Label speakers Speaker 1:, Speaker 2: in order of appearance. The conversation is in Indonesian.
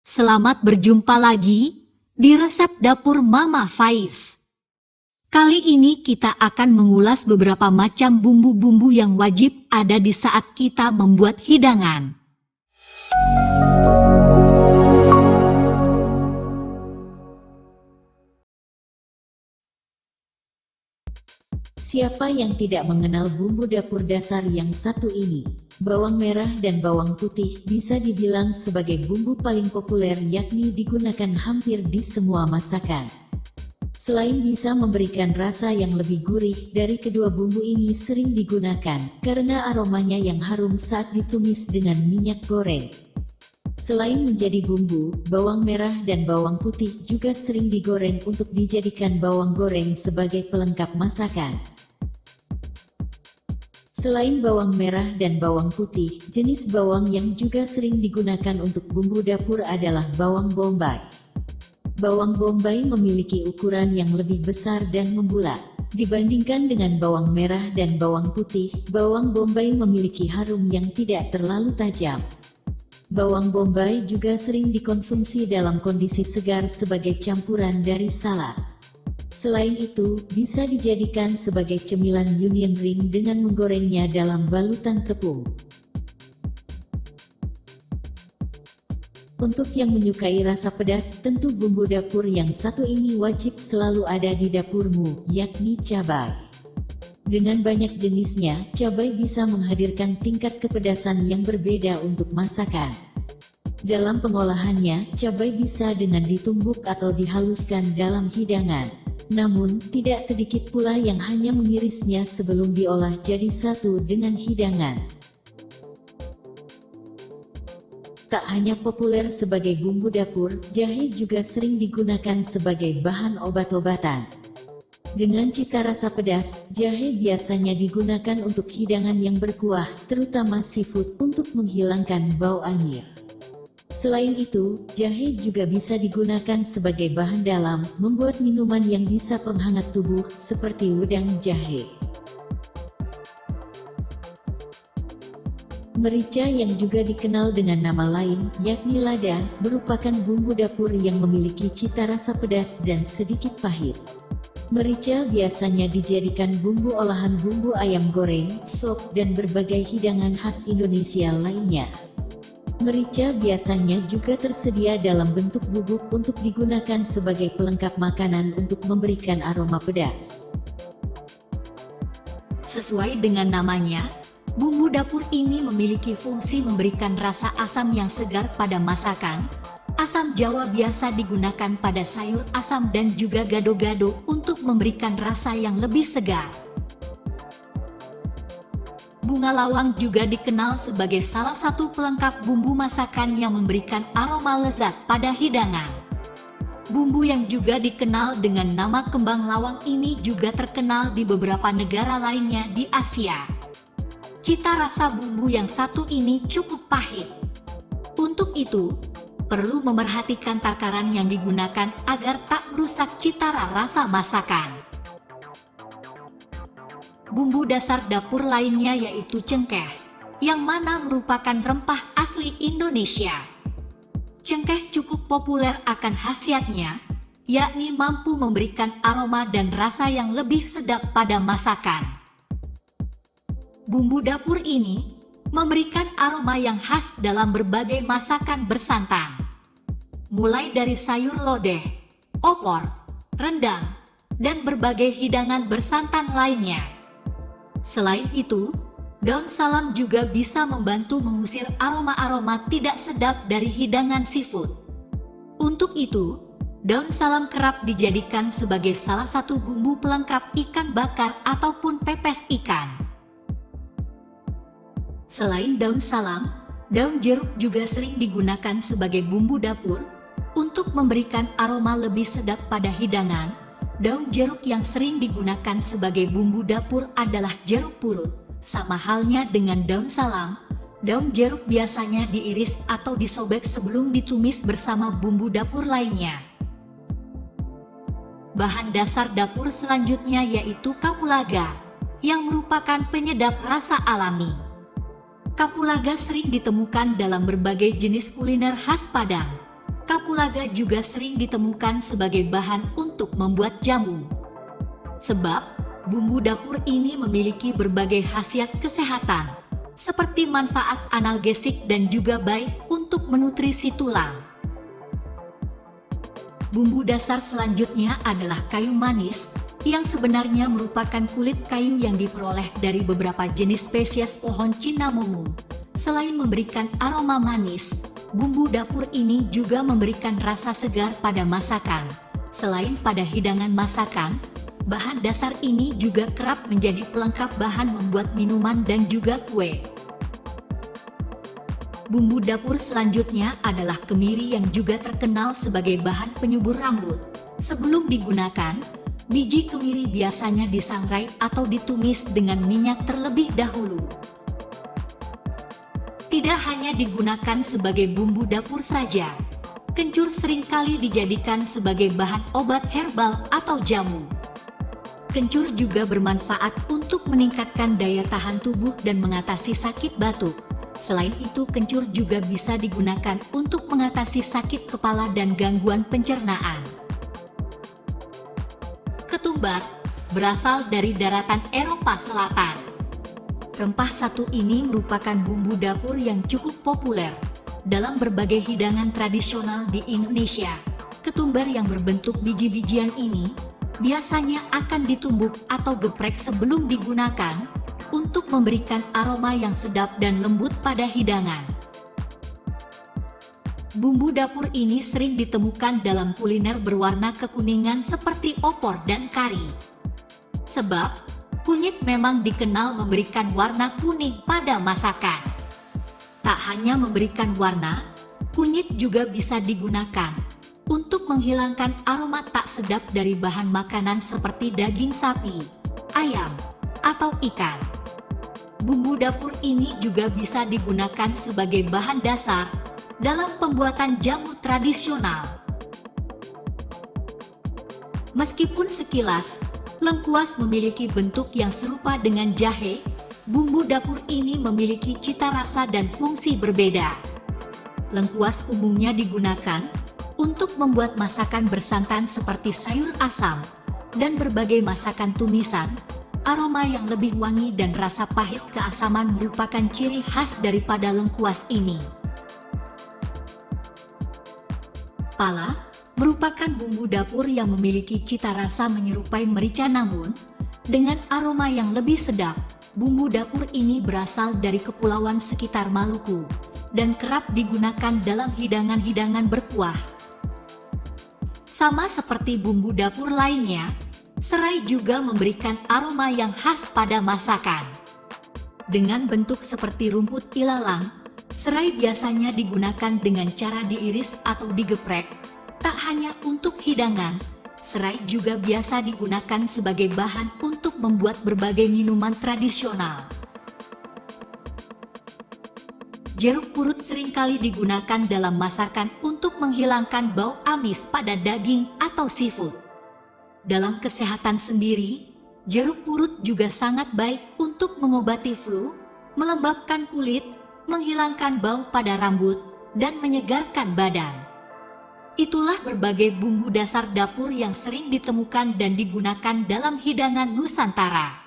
Speaker 1: Selamat berjumpa lagi di resep dapur Mama Faiz. Kali ini kita akan mengulas beberapa macam bumbu-bumbu yang wajib ada di saat kita membuat hidangan.
Speaker 2: Siapa yang tidak mengenal bumbu dapur dasar yang satu ini? Bawang merah dan bawang putih bisa dibilang sebagai bumbu paling populer, yakni digunakan hampir di semua masakan. Selain bisa memberikan rasa yang lebih gurih, dari kedua bumbu ini sering digunakan karena aromanya yang harum saat ditumis dengan minyak goreng. Selain menjadi bumbu, bawang merah dan bawang putih juga sering digoreng untuk dijadikan bawang goreng sebagai pelengkap masakan. Selain bawang merah dan bawang putih, jenis bawang yang juga sering digunakan untuk bumbu dapur adalah bawang bombay. Bawang bombay memiliki ukuran yang lebih besar dan membulat. Dibandingkan dengan bawang merah dan bawang putih, bawang bombay memiliki harum yang tidak terlalu tajam. Bawang bombay juga sering dikonsumsi dalam kondisi segar sebagai campuran dari salad. Selain itu, bisa dijadikan sebagai cemilan onion ring dengan menggorengnya dalam balutan tepung. Untuk yang menyukai rasa pedas, tentu bumbu dapur yang satu ini wajib selalu ada di dapurmu, yakni cabai. Dengan banyak jenisnya, cabai bisa menghadirkan tingkat kepedasan yang berbeda untuk masakan. Dalam pengolahannya, cabai bisa dengan ditumbuk atau dihaluskan dalam hidangan. Namun, tidak sedikit pula yang hanya mengirisnya sebelum diolah jadi satu dengan hidangan. Tak hanya populer sebagai bumbu dapur, jahe juga sering digunakan sebagai bahan obat-obatan. Dengan cita rasa pedas, jahe biasanya digunakan untuk hidangan yang berkuah, terutama seafood, untuk menghilangkan bau anyir. Selain itu, jahe juga bisa digunakan sebagai bahan dalam membuat minuman yang bisa penghangat tubuh, seperti wedang jahe. Merica yang juga dikenal dengan nama lain, yakni lada, merupakan bumbu dapur yang memiliki cita rasa pedas dan sedikit pahit. Merica biasanya dijadikan bumbu olahan bumbu ayam goreng, sop, dan berbagai hidangan khas Indonesia lainnya. Merica biasanya juga tersedia dalam bentuk bubuk untuk digunakan sebagai pelengkap makanan untuk memberikan aroma pedas.
Speaker 1: Sesuai dengan namanya, bumbu dapur ini memiliki fungsi memberikan rasa asam yang segar pada masakan. Asam Jawa biasa digunakan pada sayur asam dan juga gado-gado untuk memberikan rasa yang lebih segar. Bunga lawang juga dikenal sebagai salah satu pelengkap bumbu masakan yang memberikan aroma lezat pada hidangan. Bumbu yang juga dikenal dengan nama kembang lawang ini juga terkenal di beberapa negara lainnya di Asia. Cita rasa bumbu yang satu ini cukup pahit. Untuk itu, perlu memerhatikan takaran yang digunakan agar tak merusak cita rasa masakan. Bumbu dasar dapur lainnya yaitu cengkeh, yang mana merupakan rempah asli Indonesia. Cengkeh cukup populer akan khasiatnya, yakni mampu memberikan aroma dan rasa yang lebih sedap pada masakan. Bumbu dapur ini memberikan aroma yang khas dalam berbagai masakan bersantan. Mulai dari sayur lodeh, opor, rendang, dan berbagai hidangan bersantan lainnya. Selain itu, daun salam juga bisa membantu mengusir aroma-aroma tidak sedap dari hidangan seafood. Untuk itu, daun salam kerap dijadikan sebagai salah satu bumbu pelengkap ikan bakar ataupun pepes ikan. Selain daun salam, daun jeruk juga sering digunakan sebagai bumbu dapur untuk memberikan aroma lebih sedap pada hidangan. Daun jeruk yang sering digunakan sebagai bumbu dapur adalah jeruk purut. Sama halnya dengan daun salam, daun jeruk biasanya diiris atau disobek sebelum ditumis bersama bumbu dapur lainnya. Bahan dasar dapur selanjutnya yaitu kapulaga, yang merupakan penyedap rasa alami. Kapulaga sering ditemukan dalam berbagai jenis kuliner khas Padang. kapulaga juga sering ditemukan sebagai bahan untuk membuat jamu. Sebab, bumbu dapur ini memiliki berbagai khasiat kesehatan, seperti manfaat analgesik dan juga baik untuk menutrisi tulang. Bumbu dasar selanjutnya adalah kayu manis, yang sebenarnya merupakan kulit kayu yang diperoleh dari beberapa jenis spesies pohon cinnamomum. Selain memberikan aroma manis, bumbu dapur ini juga memberikan rasa segar pada masakan. Selain pada hidangan masakan, bahan dasar ini juga kerap menjadi pelengkap bahan membuat minuman dan juga kue. Bumbu dapur selanjutnya adalah kemiri yang juga terkenal sebagai bahan penyubur rambut. Sebelum digunakan, biji kemiri biasanya disangrai atau ditumis dengan minyak terlebih dahulu. Tidak hanya digunakan sebagai bumbu dapur saja, kencur seringkali dijadikan sebagai bahan obat herbal atau jamu. Kencur juga bermanfaat untuk meningkatkan daya tahan tubuh dan mengatasi sakit batuk. Selain itu, kencur juga bisa digunakan untuk mengatasi sakit kepala dan gangguan pencernaan. Ketumbar berasal dari daratan Eropa Selatan. Rempah satu ini merupakan bumbu dapur yang cukup populer dalam berbagai hidangan tradisional di Indonesia. Ketumbar yang berbentuk biji-bijian ini biasanya akan ditumbuk atau geprek sebelum digunakan untuk memberikan aroma yang sedap dan lembut pada hidangan. Bumbu dapur ini sering ditemukan dalam kuliner berwarna kekuningan seperti opor dan kari. Sebab, kunyit memang dikenal memberikan warna kuning pada masakan. Tak hanya memberikan warna, kunyit juga bisa digunakan untuk menghilangkan aroma tak sedap dari bahan makanan seperti daging sapi, ayam, atau ikan. Bumbu dapur ini juga bisa digunakan sebagai bahan dasar dalam pembuatan jamu tradisional. Meskipun sekilas, lengkuas memiliki bentuk yang serupa dengan jahe, bumbu dapur ini memiliki cita rasa dan fungsi berbeda. Lengkuas umumnya digunakan untuk membuat masakan bersantan seperti sayur asam dan berbagai masakan tumisan. Aroma yang lebih wangi dan rasa pahit keasaman merupakan ciri khas daripada lengkuas ini. Pala merupakan bumbu dapur yang memiliki cita rasa menyerupai merica, namun dengan aroma yang lebih sedap. Bumbu dapur ini berasal dari kepulauan sekitar Maluku dan kerap digunakan dalam hidangan-hidangan berkuah. Sama seperti bumbu dapur lainnya, serai juga memberikan aroma yang khas pada masakan. Dengan bentuk seperti rumput ilalang, serai biasanya digunakan dengan cara diiris atau digeprek. Tak hanya untuk hidangan, serai juga biasa digunakan sebagai bahan untuk membuat berbagai minuman tradisional. Jeruk purut seringkali digunakan dalam masakan untuk menghilangkan bau amis pada daging atau seafood. Dalam kesehatan sendiri, jeruk purut juga sangat baik untuk mengobati flu, melembabkan kulit, menghilangkan bau pada rambut, dan menyegarkan badan. Itulah berbagai bumbu dasar dapur yang sering ditemukan dan digunakan dalam hidangan Nusantara.